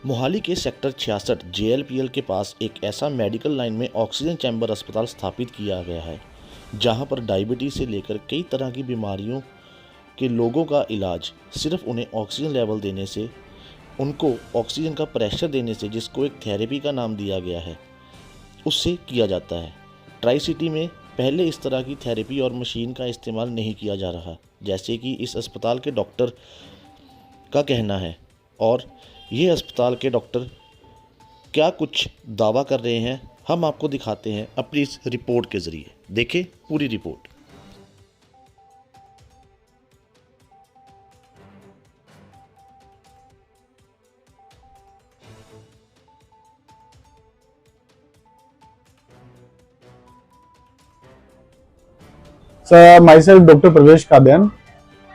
मोहाली के सेक्टर 66 जेएलपीएल के पास एक ऐसा मेडिकल लाइन में ऑक्सीजन चैम्बर अस्पताल स्थापित किया गया है जहां पर डायबिटीज़ से लेकर कई तरह की बीमारियों के लोगों का इलाज सिर्फ उन्हें ऑक्सीजन लेवल देने से, उनको ऑक्सीजन का प्रेशर देने से, जिसको एक थेरेपी का नाम दिया गया है, उससे किया जाता है। ट्राई सिटी में पहले इस तरह की थेरेपी और मशीन का इस्तेमाल नहीं किया जा रहा, जैसे कि इस अस्पताल के डॉक्टर का कहना है। और ये अस्पताल के डॉक्टर क्या कुछ दावा कर रहे हैं, हम आपको दिखाते हैं अपनी इस रिपोर्ट के ज़रिए। देखें पूरी रिपोर्ट। माई सेल्फ डॉक्टर प्रवेश कादयान।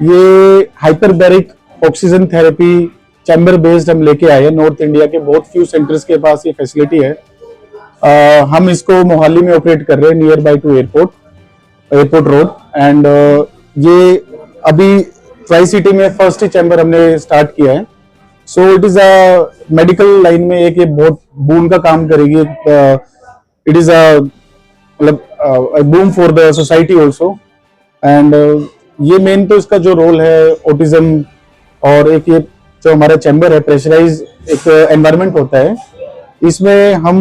ये hyperbaric oxygen therapy chamber based हम लेके आए हैं। नॉर्थ इंडिया के बहुत फ्यू सेंटर्स के पास ये फैसिलिटी है। हम इसको मोहाली में ऑपरेट कर रहे हैं, near by two airport road. And ये अभी ट्राई सिटी में फर्स्ट चैम्बर हमने स्टार्ट किया है। So it is a medical line में एक ये बहुत बूम का काम करेगी। इट इज अ मतलब boom for the society also. And ये मेन तो इसका जो रोल है ऑटिज्म, और एक ये जो हमारा चैम्बर है प्रेशराइज एक एनवायरनमेंट होता है, इसमें हम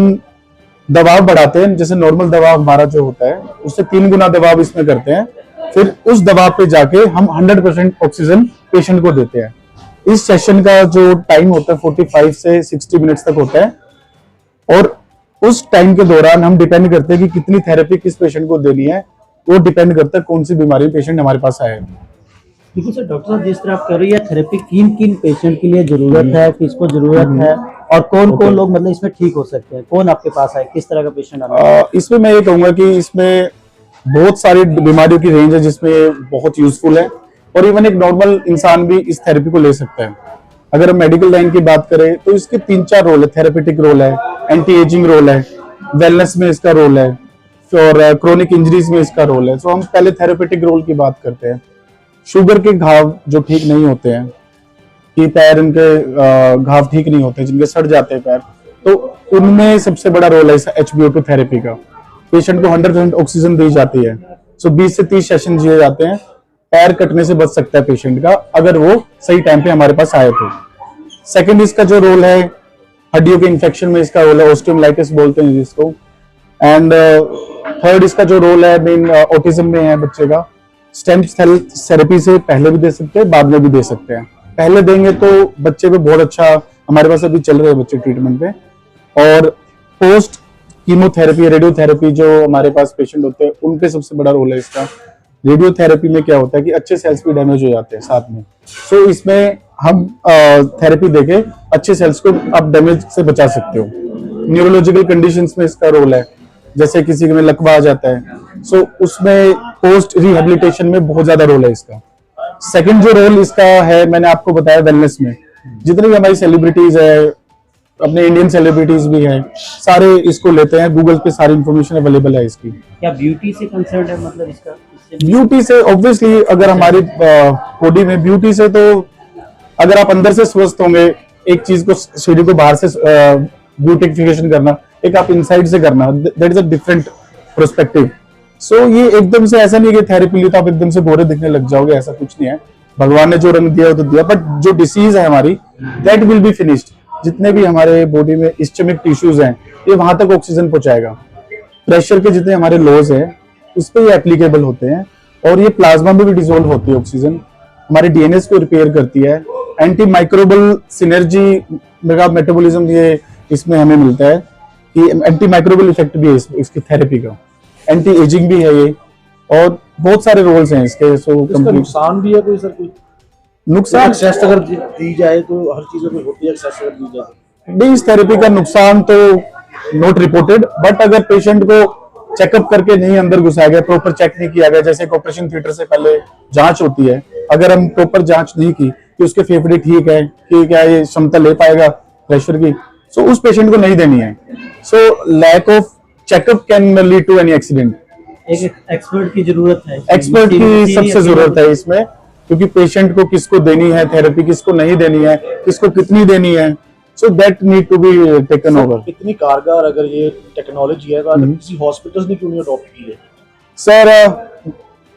दबाव बढ़ाते हैं। जैसे नॉर्मल दबाव हमारा जो होता है उससे 3 गुना दबाव इसमें करते हैं, फिर उस दबाव पे जाके हम 100% ऑक्सीजन पेशेंट को देते हैं। इस सेशन का जो टाइम होता है 45 से 60 मिनट्स तक होता है, और उस टाइम के दौरान हम डिपेंड करते हैं कि कितनी थेरेपी किस पेशेंट को देनी है। वो डिपेंड करता है कौन सी बीमारी पेशेंट हमारे पास आए। बिल्कुल सर। डॉक्टर साहब, जिस तरह आप कर रही है थेरेपी, किन किन पेशेंट के लिए जरूरत है, किसको जरूरत है, और कौन कौन लोग मतलब इसमें ठीक हो सकते हैं? कौन आपके पास है, किस तरह का पेशेंट है? इसमें मैं ये कहूंगा कि इसमें बहुत सारी बीमारियों की रेंज है जिसमें बहुत यूजफुल है, और इवन एक नॉर्मल इंसान भी इस थेरेपी को ले सकता है। अगर हम मेडिकल लाइन की बात करें तो इसके 3-4 रोल है। थेरेपेटिक रोल है, एंटी एजिंग रोल है, वेलनेस में इसका रोल है, और क्रोनिक इंजरीज में इसका रोल है। तो हम पहले थेरेपेटिक रोल की बात करते हैं। शुगर के घाव जो ठीक नहीं होते हैं, कि पैर इनके घाव ठीक नहीं होते, जिनके सड़ जाते हैं पैर, तो उनमें सबसे बड़ा रोल है इस HbO2 थेरेपी का। पेशेंट को 100% ऑक्सीजन दी जाती है। सो 20 से 30 सेशन दिए जाते हैं। पैर कटने से बच सकता है पेशेंट का, अगर वो सही टाइम पे हमारे पास आए तो। सेकंड इसका जो रोल है, हड्डियों के इन्फेक्शन में इसका रोल है, ऑस्टियोमाइलाइटिस बोलते हैं जिसको। एंड थर्ड इसका जो रोल है मेन ऑटिज्म में है बच्चे का। स्टेम सेल थेरेपी से पहले भी दे सकते हैं, बाद में भी दे सकते हैं। पहले देंगे तो बच्चे पे बहुत अच्छा, हमारे पास अभी चल रहे हैं बच्चे ट्रीटमेंट पे। और पोस्ट कीमोथेरेपी, रेडियोथेरेपी जो हमारे पास पेशेंट होते हैं उन पे सबसे बड़ा रोल है इसका। रेडियोथेरेपी में क्या होता है कि अच्छे सेल्स भी डैमेज हो जाते हैं साथ में। सो इसमें हम थेरेपी देके अच्छे सेल्स को आप डैमेज से बचा सकते हो। न्यूरोलॉजिकल कंडीशंस में इसका रोल है, जैसे किसी में लकवा आ जाता है, सो उसमें पोस्ट रिहेबिलिटेशन में बहुत ज्यादा रोल है इसका। सेकंड जो रोल इसका है, मैंने आपको बताया वेलनेस में। जितनी भी हमारी सेलिब्रिटीज है, अपने इंडियन सेलिब्रिटीज भी हैं, सारे इसको लेते हैं। गूगल पे सारी इंफॉर्मेशन अवेलेबल है इसकी। क्या ब्यूटी से कंसर्न है, मतलब इसका? ब्यूटी से ऑब्वियसली, अगर हमारी बॉडी में ब्यूटी से, तो अगर आप अंदर से स्वस्थ होंगे, एक चीज को, सीढ़ी को बाहर से ब्यूटिफिकेशन करना, एक आप इनसाइड से करना, that is a different perspective. So ये एकदम से ऐसा नहीं है कि थेरेपी ली तो आप एकदम से गोरे दिखने लग जाओगे, ऐसा कुछ नहीं है। भगवान ने जो रंग दिया वो तो दिया, बट जो डिसीज है हमारी, दैट विल बी फिनिश्ड। जितने भी हमारे बॉडी में इस्चेमिक टिश्यूज हैं, ये वहां तक ऑक्सीजन पहुंचाएगा। प्रेशर के जितने हमारे लॉज हैं उस पर ये एप्लीकेबल होते हैं, और ये प्लाज्मा में भी डिसॉल्व होती है ऑक्सीजन। हमारे डीएनए को रिपेयर करती है। एंटी माइक्रोबल सिनर्जी मेटाबॉलिज्म ये इसमें हमें मिलता है, कि एंटी माइक्रोबल इफेक्ट भी है इसकी थेरेपी का। एंटी एजिंग भी है ये, और बहुत सारे रोल्स हैं इसके। सो नुकसान भी है कोई सर? कोई नुकसान एक्सेस अगर दी जाए तो हर चीजों में होती है, एक्सेस अगर दी जाए नहीं, इस थेरेपी का नुकसान तो नॉट रिपोर्टेड। बट अगर पेशेंट को चेकअप करके नहीं अंदर घुसाया गया, प्रॉपर चेक नहीं किया गया, जैसे ऑपरेशन थिएटर से पहले जांच होती है, अगर हम प्रॉपर जांच नहीं की कि उसके फेफड़े ठीक है, कि क्या ये क्षमता ले पाएगा प्रेशर की, सो उस पेशेंट को नहीं देनी है। So lack of checkup can lead to any accident. एक एक्सपर्ट की जरूरत है, एक्सपर्ट की सबसे जरूरत है इसमें, क्योंकि पेशेंट को किसको देनी है थेरेपी, किसको नहीं देनी है, किसको कितनी देनी है, So that need to be taken over. इतनी कारगर अगर ये टेक्नोलॉजी है तो आज किसी हॉस्पिटल्स ने क्यों नहीं अडॉप्ट की है? सर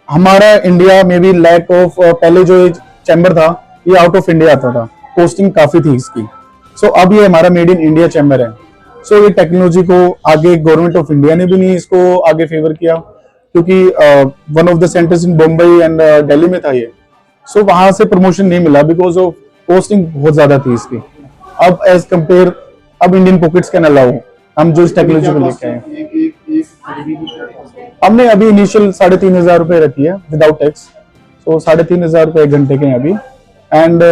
हमारा इंडिया में भी लैक ऑफ पहले जो ये चैम्बर था ये आउट ऑफ इंडिया आता था, कॉस्टिंग काफी थी इसकी। सो अब ये हमारा मेड इन इंडिया चैम्बर है। सो ये टेक्नोलॉजी को आगे गवर्नमेंट ऑफ इंडिया ने भी नहीं इसको आगे फेवर किया, क्योंकि one of the centres in Bombay and Delhi में था ये। सो वहां से प्रमोशन नहीं मिला बिकॉज ऑफ कॉस्टिंग बहुत ज्यादा थी इसकी। अब एज कंपेयर अब इंडियन पॉकेट्स कैन अलाउ हम जो इस टेक्नोलॉजी को लेके आए हमने अभी इनिशियल 3,500 रुपए रखी है विदाउट टैक्स। सो 3,500 रुपए 1 घंटे के हैं अभी। एंड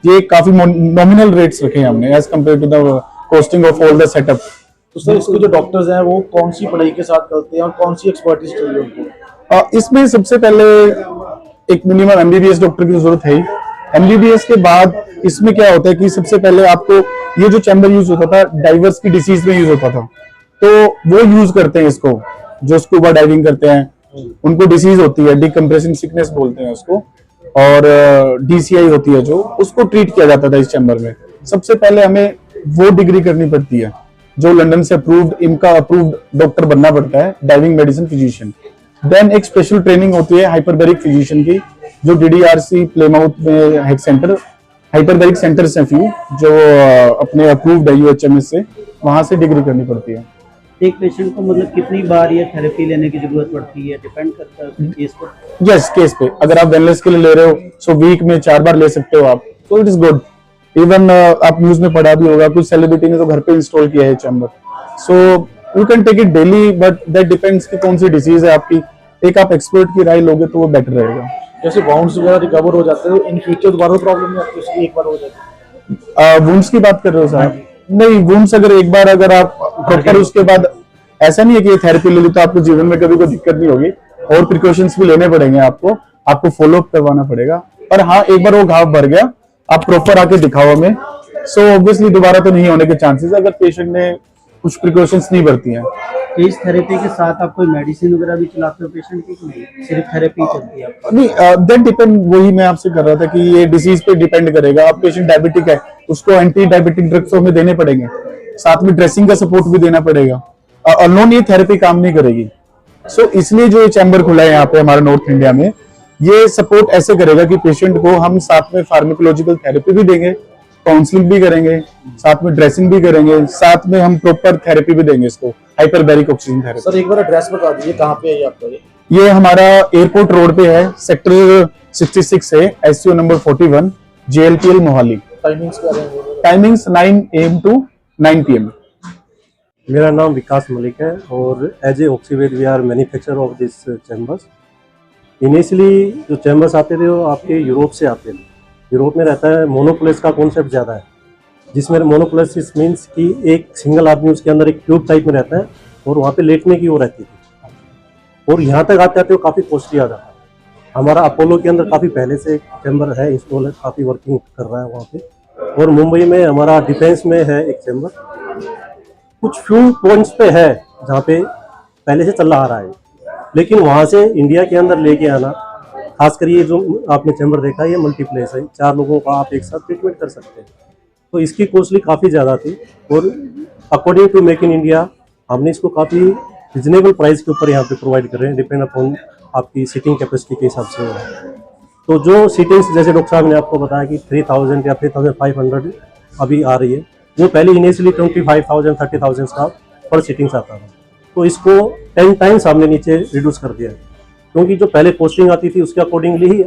ये काफी नॉमिनल रेट्स रखे हैं हमने as compared to the costing of all the setup. तो सर इसके जो डॉक्टर्स हैं वो कौन सी पढ़ाई के साथ करते हैं और कौन सी एक्सपर्टीज चाहिए उनको? इसमें सबसे पहले एक मिनिमम एमबीबीएस डॉक्टर की जरूरत है। एमबीबीएस के बाद इसमें क्या होता है कि सबसे पहले आपको ये जो चैम्बर यूज होता था डाइवर्स की डिसीज में यूज होता था, तो वो यूज करते हैं इसको, जो स्कूबा डाइविंग करते हैं उनको डिसीज होती है, डिकम्प्रेसिंग सिकनेस बोलते हैं उसको, और डीसीआई होती है जो, उसको ट्रीट किया जाता था इस चैम्बर में। सबसे पहले हमें वो डिग्री करनी पड़ती है जो लंदन से अप्रूव्ड, इनका अप्रूव्ड डॉक्टर बनना पड़ता है, डाइविंग मेडिसिन फिजिशियन। देन एक स्पेशल ट्रेनिंग होती है हाइपरबैरिक फिजिशियन की, जो डीडीआरसी प्लेमाउथ में हेड सेंटर हाइपरबैरिक सेंटर्स हैं फ्यू जो अपने अप्रूव्ड है यूएचएमएस से, वहां से डिग्री करनी पड़ती है। एक पेशेंट को मतलब कितनी बार ये थेरेपी लेने की जरूरत पड़ती है, डिपेंड करता है उसके केस पर? यस, केस पे। अगर आप वेलनेस के लिए ले रहे हो सो वीक में 4 बार ले सकते हो आप, तो इट इज गुड। इवन आप न्यूज में पढ़ा भी होगा, कुछ सेलिब्रिटी ने तो घर पे इंस्टॉल किया है chamber. So you can take it daily, but that depends कि कौन सी डिसीज है आपकी। एक आप एक्सपर्ट की राय लोगे तो वो बेटर रहेगा। जैसे वाउंड्स वगैरह रिकवर हो जाते हैं इन फ्यूचर दोबारा प्रॉब्लम नहीं आती उसकी एक बार हो जाती है? वुंड्स की बात कर रहे हो साहब? नहीं, वुंड्स अगर एक बार अगर आप प्रॉपर उसके बाद ऐसा नहीं है कि ये थेरेपी ले ली तो आपको जीवन में कभी कोई दिक्कत नहीं होगी, और प्रिकॉशंस भी लेने पड़ेंगे आपको फॉलो अप करवाना पड़ेगा। पर हाँ, एक बार वो घाव भर गया, आप प्रॉपर आके दिखाओ हमें, सो ऑब्वियसली दोबारा तो नहीं होने के चांसेस अगर पेशेंट ने कुछ प्रिकॉशंस नहीं बरती हैं। इस थेरेपी के साथ आप कोई मेडिसिन वगैरह भी चलाते हो पेशेंट की, नहीं सिर्फ थेरेपी चलती है आपकी? नहीं, दैट डिपेंड, वही मैं आपसे कर रहा था कि ये डिसीज पे डिपेंड करेगा। अब पेशेंट डायबिटिक है, उसको एंटी डायबिटिक ड्रग्स हमें देने पड़ेंगे, साथ में ड्रेसिंग का सपोर्ट भी देना पड़ेगा। अलोन ये थेरेपी काम नहीं करेगी। सो इसलिए जो ये चैम्बर खुला है यहाँ पे हमारे नॉर्थ इंडिया में, ये सपोर्ट ऐसे करेगा कि पेशेंट को हम साथ में फार्माकोलॉजिकल थेरेपी भी देंगे, काउंसलिंग भी करेंगे, साथ में ड्रेसिंग भी करेंगे, साथ में हम प्रॉपर थेरेपी भी देंगे इसको, हाइपरबैरिक ऑक्सीजन थेरेपी। सर एक बार एड्रेस बता दीजिए कहाँ पे है ये आपका? ये हमारा एयरपोर्ट रोड पे है, सेक्टर 66 है, एससीओ नंबर 41, जेएलपीएल मोहाली। टाइमिंग्स क्या रहेंगे? Timings 9 AM to 9 PM। मेरा नाम विकास मलिक है और as a Oxyved we are manufacturer of this chambers. Initially जो चैम्बर्स आते थे वो आपके यूरोप से आते थे। यूरोप में रहता है मोनोप्लेस का कॉन्सेप्ट ज़्यादा है, जिसमें मोनोप्लेसिस मीन्स कि एक सिंगल आदमी उसके अंदर एक ट्यूब टाइप में रहता है और वहाँ पे लेटने की वो रहती थी, और यहाँ तक आते आते वो काफ़ी कॉस्टली आ जाता है। हमारा अपोलो के अंदर काफ़ी पहले से चैम्बर है इंस्टॉल है, काफ़ी वर्किंग कर रहा है वहाँ पे। और मुंबई में हमारा डिफेंस में है एक चैम्बर, कुछ फ्यू पॉइंट्स पे है जहाँ पे पहले से चल आ रहा है, लेकिन वहाँ से इंडिया के अंदर लेके आना, खासकर ये जो आपने चैम्बर देखा है ये मल्टीप्लेस है, 4 लोगों का आप एक साथ ट्रीटमेंट कर सकते हैं, तो इसकी कॉस्टली काफ़ी ज़्यादा थी। और according to make in India हमने इसको काफ़ी रिजनेबल प्राइस के ऊपर यहाँ पे प्रोवाइड कर रहे हैं, डिपेंड अपॉन आपकी सीटिंग कैपेसिटी के हिसाब से हो रहा है। तो जो सीटिंग्स जैसे डॉक्टर साहब ने आपको बताया कि 3000 या 3500 अभी आ रही है, वो पहले इनिशियली 25,000 30,000 का पर सीटिंग्स आता था, तो इसको 10 टाइम्स हमने नीचे रिड्यूस कर दिया है, क्योंकि जो पहले कॉस्टिंग आती थी उसके अकॉर्डिंगली ही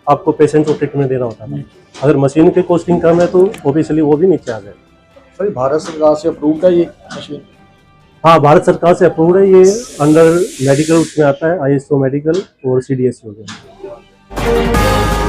आपको पेशेंट को ट्रीटमेंट देना होता था। अगर मशीन की कॉस्टिंग कम है तो ऑब्वियसली वो भी नीचे आ जाए। सर भारत सरकार से अप्रूव्ड है ये मशीन? हाँ, भारत सरकार से अप्रूव्ड है, ये अंडर मेडिकल उसमें आता है, ISO मेडिकल और CDSC हो गया।